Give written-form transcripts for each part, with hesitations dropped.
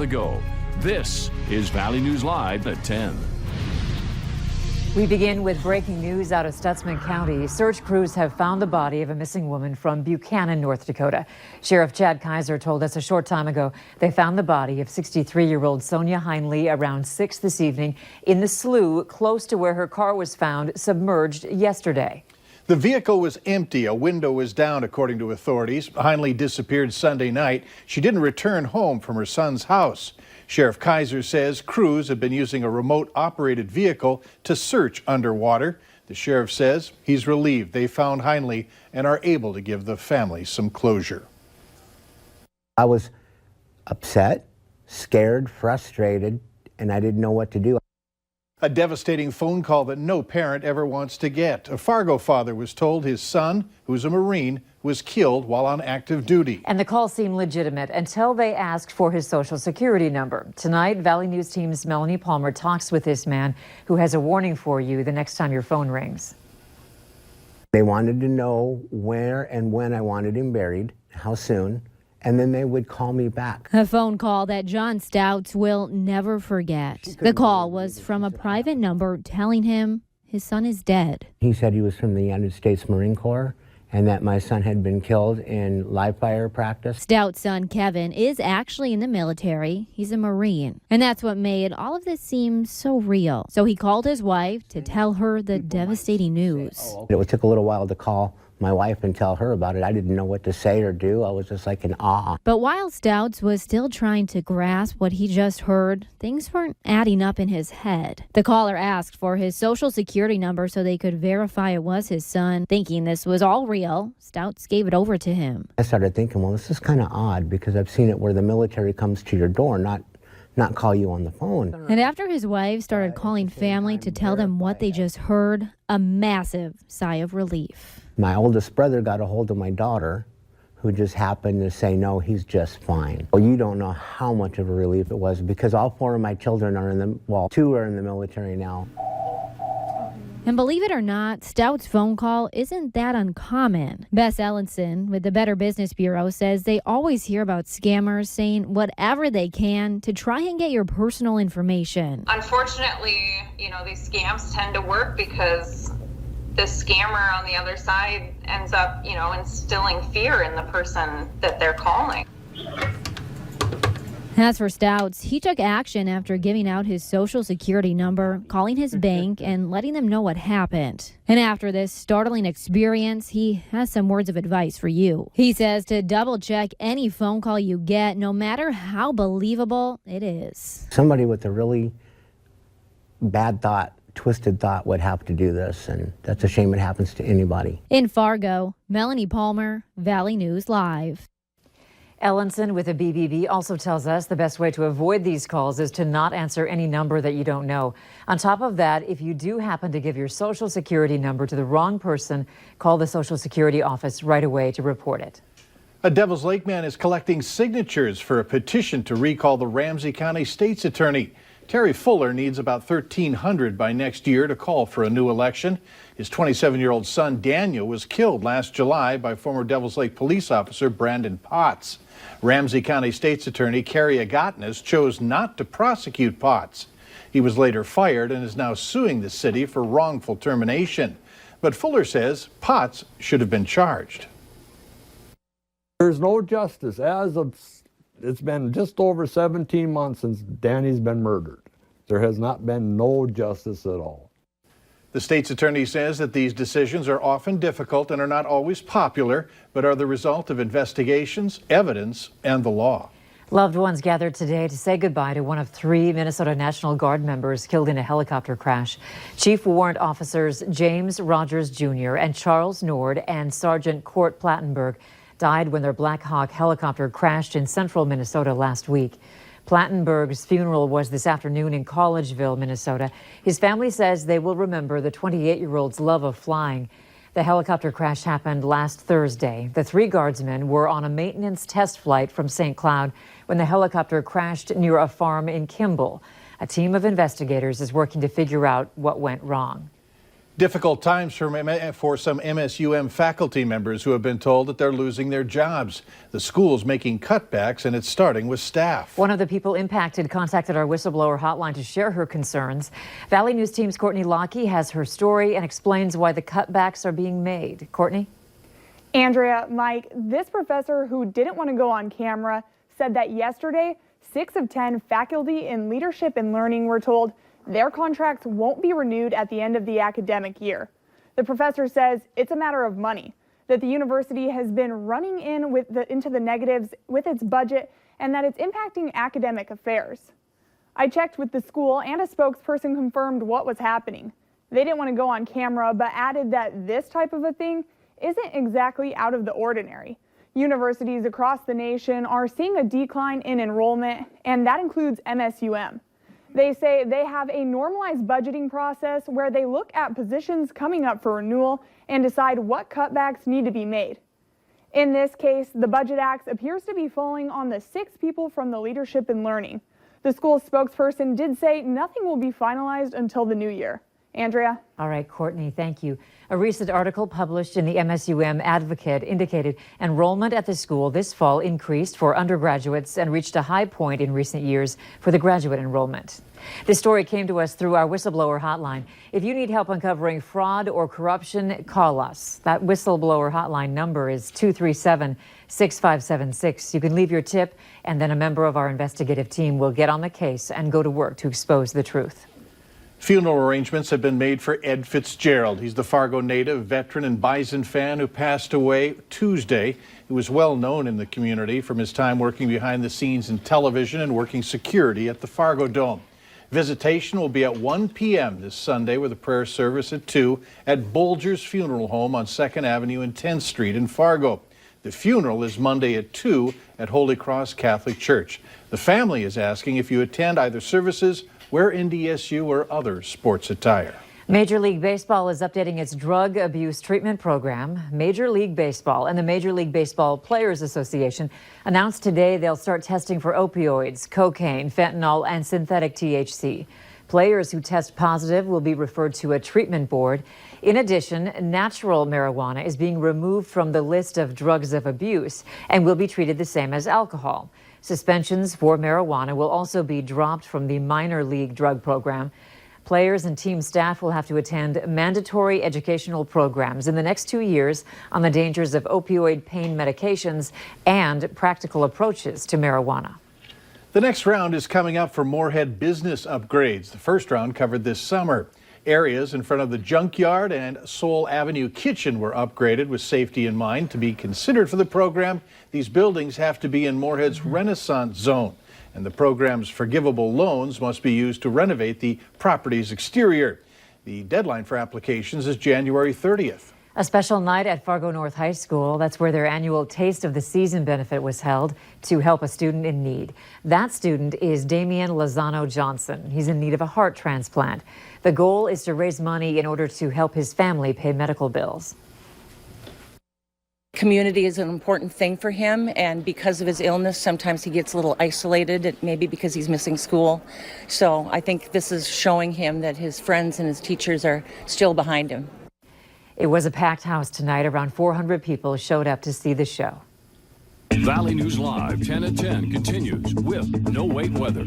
the go. This is Valley News Live at 10. We begin with breaking news out of Stutsman County. Search crews have found the body of a missing woman from Buchanan, North Dakota. Sheriff Chad Kaiser told us a short time ago they found the body of 63-year-old Sonia Heinley around 6 this evening in the slough close to where her car was found submerged yesterday. The vehicle was empty. A window was down, according to authorities. Heinley disappeared Sunday night. She didn't return home from her son's house. Sheriff Kaiser says crews have been using a remote-operated vehicle to search underwater. The sheriff says he's relieved they found Heinley and are able to give the family some closure. I was upset, scared, frustrated, and I didn't know what to do. A devastating phone call that no parent ever wants to get. A Fargo father was told his son, who's a Marine, was killed while on active duty. And the call seemed legitimate until they asked for his social security number. Tonight, Valley News Team's Melanie Palmer talks with this man who has a warning for you the next time your phone rings. They wanted to know where and when I wanted him buried, how soon, and then they would call me back. A phone call that John Stouts will never forget. The call was from a private number telling him his son is dead. He said he was from the United States Marine Corps and that my son had been killed in live fire practice. Stouts' son Kevin is actually in the military. He's a Marine. And that's what made all of this seem so real. So he called his wife to tell her the devastating news. It took a little while to call my wife and tell her about it. I didn't know what to say or do. I was just like in awe. But while Stouts was still trying to grasp what he just heard, things weren't adding up in his head. The caller asked for his social security number so they could verify it was his son. Thinking this was all real, Stouts gave it over to him. I started thinking, well, this is kind of odd because I've seen it where the military comes to your door, not call you on the phone. And after his wife started calling family to tell them what they just heard, a massive sigh of relief. My oldest brother got a hold of my daughter, who just happened to say, no, he's just fine. Well, you don't know how much of a relief it was because all 4 of my children are well, 2 are in the military now. And believe it or not, Stouts' phone call isn't that uncommon. Bess Ellenson with the Better Business Bureau says they always hear about scammers saying whatever they can to try and get your personal information. Unfortunately, these scams tend to work because the scammer on the other side ends up, instilling fear in the person that they're calling. As for Stouts, he took action after giving out his social security number, calling his bank, and letting them know what happened. And after this startling experience, he has some words of advice for you. He says to double check any phone call you get, no matter how believable it is. Somebody with a really bad thought, twisted thought would have to do this, and that's a shame it happens to anybody. In Fargo, Melanie Palmer, Valley News Live. Ellenson with the BBB also tells us the best way to avoid these calls is to not answer any number that you don't know. On top of that, if you do happen to give your social security number to the wrong person, call the Social Security office right away to report it. A Devils Lake man is collecting signatures for a petition to recall the Ramsey County State's Attorney. Terry Fuller needs about 1,300 by next year to call for a new election. His 27-year-old son, Daniel, was killed last July by former Devils Lake police officer Brandon Potts. Ramsey County State's Attorney Carrie Agatnas chose not to prosecute Potts. He was later fired and is now suing the city for wrongful termination. But Fuller says Potts should have been charged. There's no justice. It's been just over 17 months since Danny's been murdered. There has not been no justice at all. The state's attorney says that these decisions are often difficult and are not always popular, but are the result of investigations, evidence, and the law. Loved ones gathered today to say goodbye to one of 3 Minnesota National Guard members killed in a helicopter crash. Chief Warrant Officers James Rogers Jr. and Charles Nord and Sergeant Court Plattenberg died when their Black Hawk helicopter crashed in central Minnesota last week. Plattenberg's funeral was this afternoon in Collegeville, Minnesota. His family says they will remember the 28-year-old's love of flying. The helicopter crash happened last Thursday. The 3 guardsmen were on a maintenance test flight from St. Cloud when the helicopter crashed near a farm in Kimball. A team of investigators is working to figure out what went wrong. Difficult times for some MSUM faculty members who have been told that they're losing their jobs. The school's making cutbacks, and it's starting with staff. One of the people impacted contacted our whistleblower hotline to share her concerns. Valley News Team's Courtney Lockey has her story and explains why the cutbacks are being made. Courtney? Andrea, Mike, this professor who didn't want to go on camera said that yesterday, 6 of 10 faculty in leadership and learning were told their contracts won't be renewed at the end of the academic year. The professor says it's a matter of money, that the university has been running into the negatives with its budget and that it's impacting academic affairs. I checked with the school and a spokesperson confirmed what was happening. They didn't want to go on camera, but added that this type of a thing isn't exactly out of the ordinary. Universities across the nation are seeing a decline in enrollment, and that includes MSUM. They say they have a normalized budgeting process where they look at positions coming up for renewal and decide what cutbacks need to be made. In this case, the budget axe appears to be falling on the 6 people from the leadership and learning. The school spokesperson did say nothing will be finalized until the new year. Andrea? All right, Courtney, thank you. A recent article published in the MSUM Advocate indicated enrollment at the school this fall increased for undergraduates and reached a high point in recent years for the graduate enrollment. This story came to us through our whistleblower hotline. If you need help uncovering fraud or corruption, call us. That whistleblower hotline number is 237-6576. You can leave your tip, and then a member of our investigative team will get on the case and go to work to expose the truth. Funeral arrangements have been made for Ed Fitzgerald. He's the Fargo native, veteran, and Bison fan who passed away Tuesday. He was well known in the community from his time working behind the scenes in television and working security at the Fargo Dome. Visitation will be at 1 p.m. this Sunday with a prayer service at 2 at Bolger's Funeral Home on 2nd Avenue and 10th Street in Fargo. The funeral is Monday at 2 at Holy Cross Catholic Church. The family is asking if you attend either services, wear NDSU or other sports attire. Major League Baseball is updating its drug abuse treatment program. Major League Baseball and the Major League Baseball Players Association announced today they'll start testing for opioids, cocaine, fentanyl, and synthetic THC. Players who test positive will be referred to a treatment board. In addition, natural marijuana is being removed from the list of drugs of abuse and will be treated the same as alcohol. Suspensions for marijuana will also be dropped from the minor league drug program. Players and team staff will have to attend mandatory educational programs in the next 2 years on the dangers of opioid pain medications and practical approaches to marijuana. The next round is coming up for Moorhead business upgrades. The first round covered this summer. Areas in front of the Junkyard and Soul Avenue Kitchen were upgraded with safety in mind. To be considered for the program, these buildings have to be in Moorhead's Renaissance Zone, and the program's forgivable loans must be used to renovate the property's exterior. The deadline for applications is January 30th. A special night at Fargo North High School. That's where their annual Taste of the Season benefit was held to help a student in need. That student is Damian Lozano Johnson. He's in need of a heart transplant. The goal is to raise money in order to help his family pay medical bills. Community is an important thing for him, and because of his illness, sometimes he gets a little isolated, maybe because he's missing school. So I think this is showing him that his friends and his teachers are still behind him. It was a packed house tonight. Around 400 people showed up to see the show. Valley News Live 10 at 10 continues with no wait weather.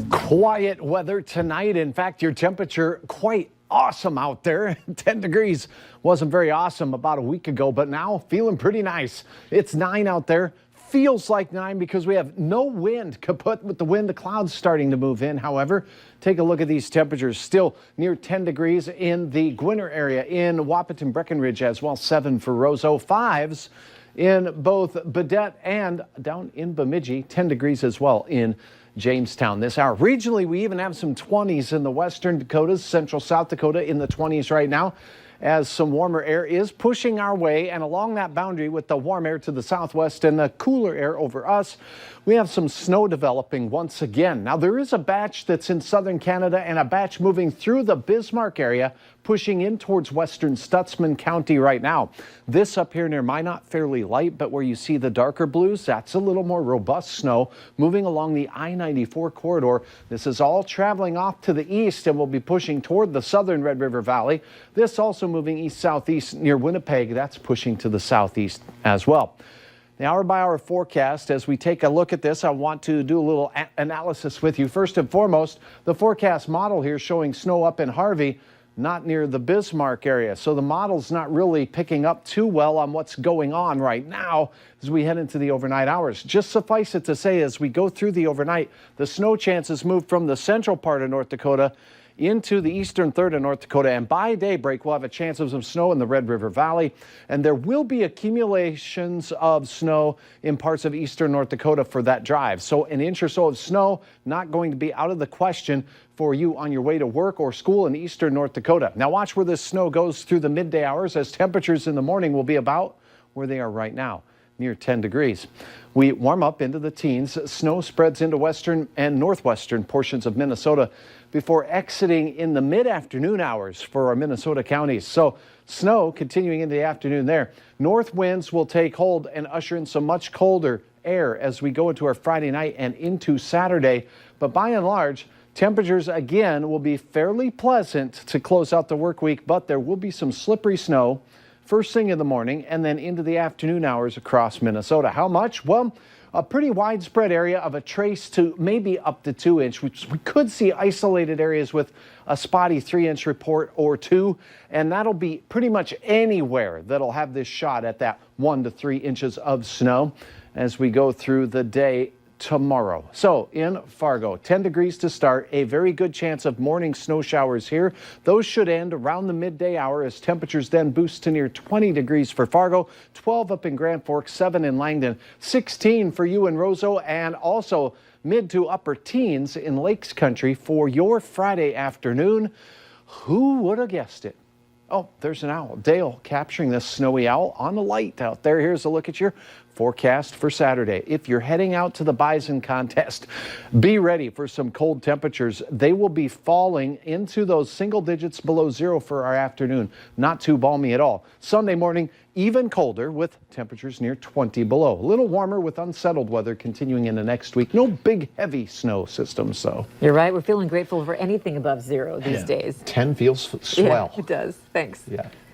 Quiet weather tonight. In fact, your temperature quite awesome out there. 10 degrees wasn't very awesome about a week ago, but now feeling pretty nice. It's 9 out there. Feels like 9 because we have no wind. Kaput with the wind, the clouds starting to move in. However, take a look at these temperatures. Still near 10 degrees in the Gwinner area, in Wahpeton, Breckenridge as well. 7 for Roseau. 5s in both Baudette and down in Bemidji. 10 degrees as well in Jamestown this hour. Regionally, we even have some 20s in the western Dakotas, central South Dakota in the 20s right now, as some warmer air is pushing our way, and along that boundary with the warm air to the southwest and the cooler air over us, we have some snow developing once again. Now, there is a batch that's in southern Canada and a batch moving through the Bismarck area, pushing in towards western Stutzman County right now. This up here near Minot, fairly light, but where you see the darker blues, that's a little more robust snow moving along the I-94 corridor. This is all traveling off to the east and will be pushing toward the southern Red River Valley. This also moving east-southeast near Winnipeg. That's pushing to the southeast as well. The hour-by-hour forecast, as we take a look at this, I want to do a little analysis with you. First and foremost, the forecast model here showing snow up in Harvey, not near the Bismarck area. So the model's not really picking up too well on what's going on right now as we head into the overnight hours. Just suffice it to say, as we go through the overnight, the snow chances move from the central part of North Dakota into the eastern third of North Dakota, and by daybreak we'll have a chance of some snow in the Red River Valley, and there will be accumulations of snow in parts of eastern North Dakota for that drive. So an inch or so of snow not going to be out of the question for you on your way to work or school in eastern North Dakota. Now watch where this snow goes through the midday hours, as temperatures in the morning will be about where they are right now, near 10 degrees. We warm up into the teens. Snow spreads into western and northwestern portions of Minnesota before exiting in the mid-afternoon hours for our Minnesota counties. So snow continuing into the afternoon there. North winds will take hold and usher in some much colder air as we go into our Friday night and into Saturday. But by and large, temperatures again will be fairly pleasant to close out the work week, but there will be some slippery snow first thing in the morning and then into the afternoon hours across Minnesota. How much? Well, a pretty widespread area of a trace to maybe up to 2 inch. We could see isolated areas with a spotty 3-inch report or two, and that'll be pretty much anywhere that'll have this shot at that 1 to 3 inches of snow as we go through the day tomorrow. So in Fargo, 10 degrees to start, a very good chance of morning snow showers here. Those should end around the midday hour as temperatures then boost to near 20 degrees for Fargo, 12 up in Grand Forks, 7 in Langdon, 16 for you in Roseau, and also mid to upper teens in Lakes Country for your Friday afternoon. Who would have guessed it? Oh, there's an owl. Dale capturing this snowy owl on the light out there. Here's a look at your forecast for Saturday. If you're heading out to the bison contest, be ready for some cold temperatures. They will be falling into those single digits below zero for our afternoon. Not too balmy at all. Sunday morning, even colder with temperatures near 20 below. A little warmer with unsettled weather continuing into next week. No big heavy snow systems, though. You're right. We're feeling grateful for anything above zero these days. 10 feels swell. Yeah, it does. Thanks. Yeah.